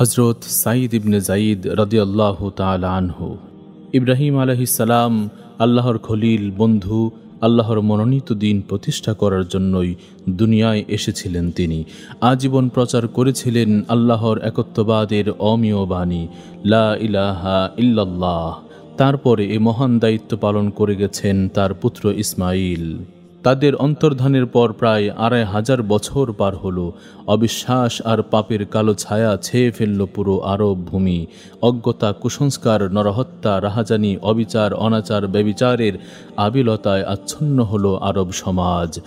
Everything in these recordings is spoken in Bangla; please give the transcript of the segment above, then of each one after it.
হজরত সাঈদ ইবনে যায়িদ রাদিয়াল্লাহু তাআলা আনহু। ইব্রাহিম আলাইহিস সালাম আল্লাহর খলিল, বন্ধু, আল্লাহর মনোনীত দিন প্রতিষ্ঠা করার জন্যই দুনিয়ায় এসেছিলেন। তিনি আজীবন প্রচার করেছিলেন আল্লাহর একত্ববাদের অমীয় বাণী, লা ইলাহা ইল্লাল্লাহ। তারপরে এ মহান দায়িত্ব পালন করে গেছেন তার পুত্র ইসমাইল। তাদের অন্তর্ধানের পর প্রায় ২৫০০ বছর পার হলো। অবিশ্বাস আর পাপের কালো ছায়া ছেয়ে ফেলল পুরো আরব ভূমি। অজ্ঞতা, কুসংস্কার, নরহত্যা, রাহাজানি, অবিচার, অনাচার, ব্যভিচারের আবিলতায় আচ্ছন্ন হলো আরব সমাজ।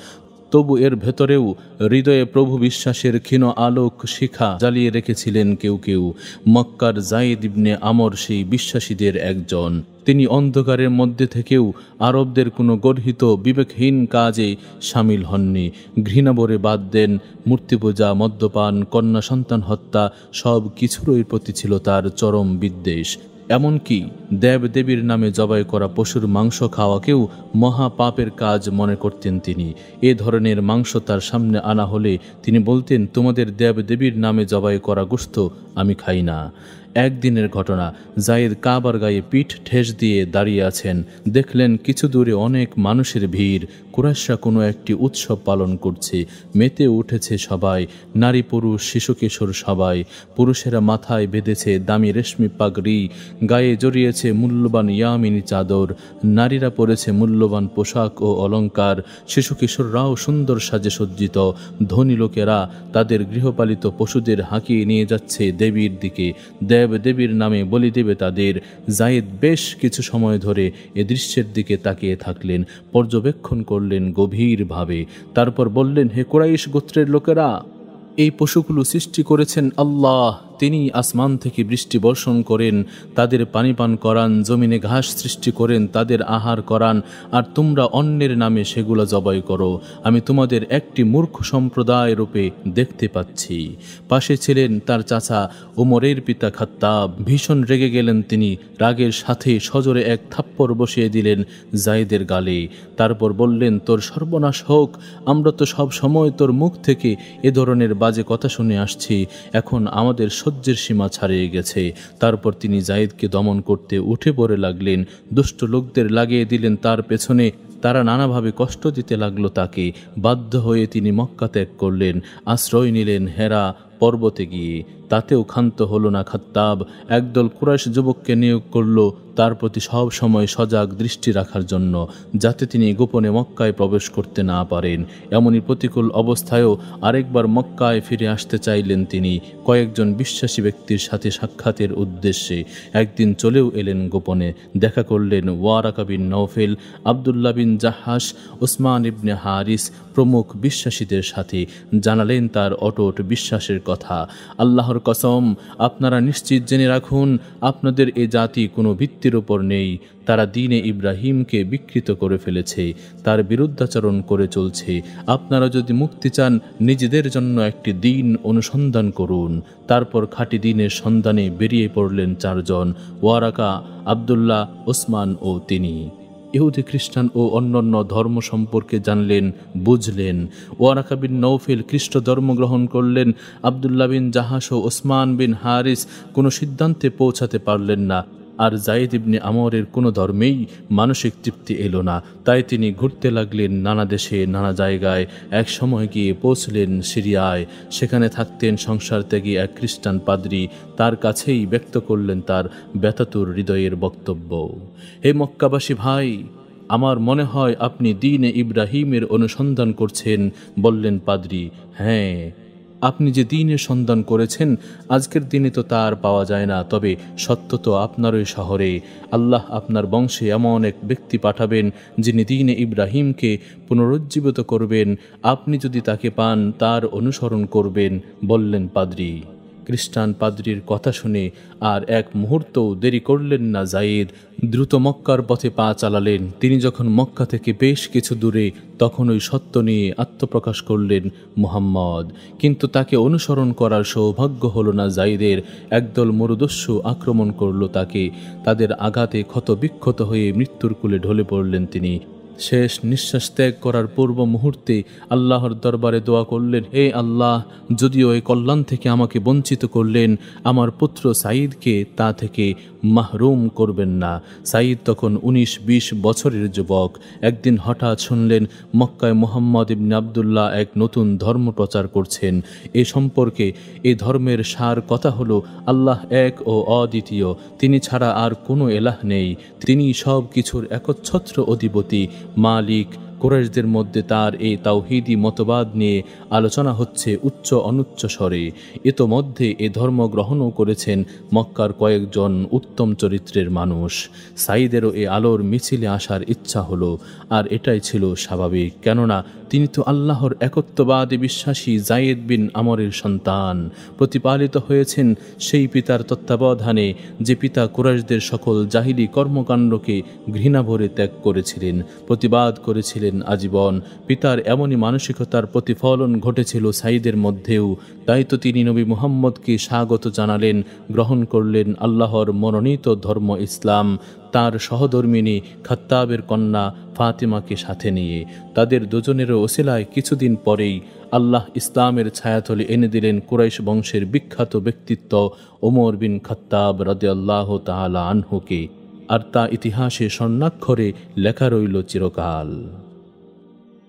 তবু এর ভেতরেও হৃদয়ে প্রভু বিশ্বাসের ক্ষীণ আলোক শিখা জ্বালিয়ে রেখেছিলেন কেউ কেউ। মক্কার যায়েদ ইবনে আমর সেই বিশ্বাসীদের একজন। তিনি অন্ধকারের মধ্যে থেকেও আরবদের কোনো গর্হিত বিবেকহীন কাজে সামিল হননি। ঘৃণাভরে বাদ দেন মূর্তি পূজা, মদ্যপান, কন্যা সন্তান হত্যা, সব কিছুরই প্রতি ছিল তার চরম বিদ্বেষ। এমনকি দেব দেবীর নামে জবাই করা পশুর মাংস খাওয়াকেও মহা পাপের কাজ মনে করতেন তিনি। এ ধরনের মাংস তার সামনে আনা হলে তিনি বলতেন, তোমাদের দেব দেবীর নামে জবাই করা গোশত আমি খাই না। একদিনের ঘটনা, যায়েদ কাবার গায়ে পিঠ ঠেস দিয়ে দাঁড়িয়ে আছেন। দেখলেন কিছু দূরে অনেক মানুষের ভিড়। কুরাইশরা কোনো একটি উৎসব পালন করছে। মেতে উঠেছে সবাই, নারী পুরুষ শিশু কিশোর সবাই। পুরুষেরা মাথায় বেঁধেছে দামি রেশমি পাগড়ি, গায়ে জড়িয়েছে মূল্যবান ইয়ামিনী চাদর। নারীরা পরেছে মূল্যবান পোশাক ও অলঙ্কার। শিশু কিশোররাও সুন্দর সাজে সজ্জিত। ধনী লোকেরা তাদের গৃহপালিত পশুদের হাঁকিয়ে নিয়ে যাচ্ছে দেবীর দিকে। দেব দেবীর নামে বলি দেবে তাদের। যায়েদ বেশ কিছু সময় ধরে এ দৃশ্যের দিকে তাকিয়ে থাকলেন, পর্যবেক্ষণ করলেন গভীরভাবে। তারপর বললেন, হে কুরাইশ গোত্রের লোকেরা, এই পশুগুলো সৃষ্টি করেছেন আল্লাহ। তিনি আসমান থেকে বৃষ্টি বর্ষণ করেন, তাদের পানি পান করান, জমিনে ঘাস সৃষ্টি করেন, তাদের আহার করান, আর তোমরা অন্যের নামে সেগুলো জবাই করো। আমি তোমাদের একটি মূর্খ সম্প্রদায় রূপে দেখতে পাচ্ছি। পাশে ছিলেন তার চাচা ওমরের পিতা খাত্তাব। ভীষণ রেগে গেলেন তিনি। রাগের সাথে সজোরে এক থাপ্পড় বসিয়ে দিলেন যায়েদের গালে। তারপর বললেন, তোর সর্বনাশ হোক। আমরা তো সব সময় তোর মুখ থেকে এ ধরনের বাজে কথা শুনে আসছি। এখন আমাদের সহ্যের সীমা ছাড়িয়ে গেছে। তারপর তিনি যায়েদকে দমন করতে উঠে পড়ে লাগলেন। দুষ্ট লোকদের লাগিয়ে দিলেন তার পেছনে। তারা নানাভাবে কষ্ট দিতে লাগলো তাকে। বাধ্য হয়ে তিনি মক্কা ত্যাগ করলেন, আশ্রয় নিলেন হেরা পর্বতে গিয়ে। তাতেও ক্ষান্ত হলো না খাত্তাব। একদল কুরাইশ যুবককে নিয়োগ করল তার প্রতি সব সময় সজাগ দৃষ্টি রাখার জন্য, যাতে তিনি গোপনে মক্কায় প্রবেশ করতে না পারেন। এমনই প্রতিকূল অবস্থায়ও আরেকবার মক্কায় ফিরে আসতে চাইলেন তিনি কয়েকজন বিশ্বাসী ব্যক্তির সাথে সাক্ষাতের উদ্দেশ্যে। একদিন চলেও এলেন গোপনে। দেখা করলেন ওয়ারাকা বিন নওফেল, আবদুল্লাহ বিন জাহাস, উসমান ইবনে হারিস প্রমুখ বিশ্বাসীদের সাথে। জানালেন তার অটুট বিশ্বাসের কথা। আল্লাহর কসম, আপনারা নিশ্চিত জেনে রাখুন, আপনাদের এ জাতি কোনো ভিত্তির উপর নেই। তারা দ্বীনে ইব্রাহিমকে বিকৃত করে ফেলেছে, তার বিরুদ্ধাচরণ করে চলছে। আপনারা যদি মুক্তি চান, নিজেদের জন্য একটি দ্বীন অনুসন্ধান করুন। তারপর খাঁটি দ্বীনের সন্ধানে বেরিয়ে পড়লেন চারজন, ওয়ারাকা, আবদুল্লাহ, ওসমান ও তিনি। ইহুদি, খ্রিস্টান ও অন্যান্য ধর্ম সম্পর্কে জানলেন, বুঝলেন। ওয়ারাকা বিন নওফেল খ্রিস্ট ধর্ম গ্রহণ করলেন। আবদুল্লাহ বিন জাহাস ও ওসমান বিন হারিস কোনো সিদ্ধান্তে পৌঁছাতে পারলেন না। আর যায়েদ ইবনে আমরের কোনো ধর্মেই মানসিক তৃপ্তি এলো না। তাই তিনি ঘুরতে লাগলেন নানা দেশে, নানা জায়গায়। এক সময় গিয়ে পৌঁছলেন সিরিয়ায়। সেখানে থাকতেন সংসার ত্যাগী এক খ্রিস্টান পাদ্রী। তার কাছেই ব্যক্ত করলেন তার ব্যথাতুর হৃদয়ের বক্তব্য। হে মক্কাবাসী ভাই, আমার মনে হয় আপনি দ্বীনে ইব্রাহিমের অনুসন্ধান করছেন। বললেন পাদ্রী, হ্যাঁ, আপনি যে দ্বীনের সন্ধান করেছেন, আজকের দিনে তো তার পাওয়া যায় না। তবে সত্য তো আপনারই শহরে। আল্লাহ আপনার বংশে এমন এক ব্যক্তি পাঠাবেন যিনি দ্বীনে ইব্রাহিমকে পুনরুজ্জীবিত করবেন। আপনি যদি তাকে পান, তার অনুসরণ করবেন, বললেন পাদ্রী। খ্রিস্টান পাদ্রীর কথা শুনে আর এক মুহূর্তও দেরি করলেন না যায়েদ। দ্রুত মক্কার পথে পা চালালেন। তিনি যখন মক্কা থেকে বেশ কিছু দূরে, তখন ওই সত্য নিয়ে আত্মপ্রকাশ করলেন মুহাম্মদ। কিন্তু তাকে অনুসরণ করার সৌভাগ্য হলো না যায়েদের। একদল মরুদস্যু আক্রমণ করল তাকে। তাদের আঘাতে ক্ষত বিক্ষত হয়ে মৃত্যুর কূলে ঢলে পড়লেন তিনি। শেষ নিঃশ্বাস ত্যাগ করার পূর্ব মুহূর্তে আল্লাহর দরবারে দোয়া করলেন, হে আল্লাহ, যদিও এই কল্যাণ থেকে আমাকে বঞ্চিত করলেন, আমার পুত্র সাঈদকে তা থেকে মাহরুম করবেন না। সাঈদ তখন 19-20 বছরের যুবক। একদিন হঠাৎ শুনলেন মক্কায় মুহাম্মদ ইবনে আবদুল্লাহ এক নতুন ধর্ম প্রচার করছেন। এ সম্পর্কে এ ধর্মের সার কথা হলো আল্লাহ এক ও অদ্বিতীয়, তিনি ছাড়া আর কোনো এলাহ নেই, তিনি সব কিছুর একচ্ছত্র অধিপতি মালিক। কুরাইশদের মধ্যে তার এই তাওহীদি মতবাদ নিয়ে আলোচনা হচ্ছে উচ্চ অনুচ্চ স্বরে। ইতোমধ্যে এ ধর্ম গ্রহণও করেছেন মক্কার কয়েকজন উত্তম চরিত্রের মানুষ। সাঈদেরও এ আলোর মিছিলে আসার ইচ্ছা হলো, আর এটাই ছিল স্বাভাবিক, কেননা তিনি তো আল্লাহর একত্ববাদে বিশ্বাসী যায়েদ বিন আমরের সন্তান। প্রতিপালিত হয়েছেন সেই পিতার তত্ত্বাবধানে যে পিতা কুরাইশদের সকল জাহিলি কর্মকাণ্ডকে ঘৃণা ভরে ত্যাগ করেছিলেন, প্রতিবাদ করেছিলেন আজীবন। পিতার এমনই মানসিকতার প্রতিফলন ঘটেছিল সাঈদের মধ্যেও। তাই তো তিনি নবী মুহাম্মদকে স্বাগত জানালেন, গ্রহণ করলেন আল্লাহর মনোনীত ধর্ম ইসলাম, তার সহধর্মিনী খাত্তাবের কন্যা ফাতিমাকে সাথে নিয়ে। তাদের দুজনেরও ওসিলায় কিছুদিন পরেই আল্লাহ ইসলামের ছায়াতলে এনে দিলেন কুরাইশ বংশের বিখ্যাত ব্যক্তিত্ব ওমর বিন খাত্তাব রাদিয়াল্লাহু তাআলা আনহুকে, আর তা ইতিহাসে স্বর্ণাক্ষরে লেখা রইল চিরকাল।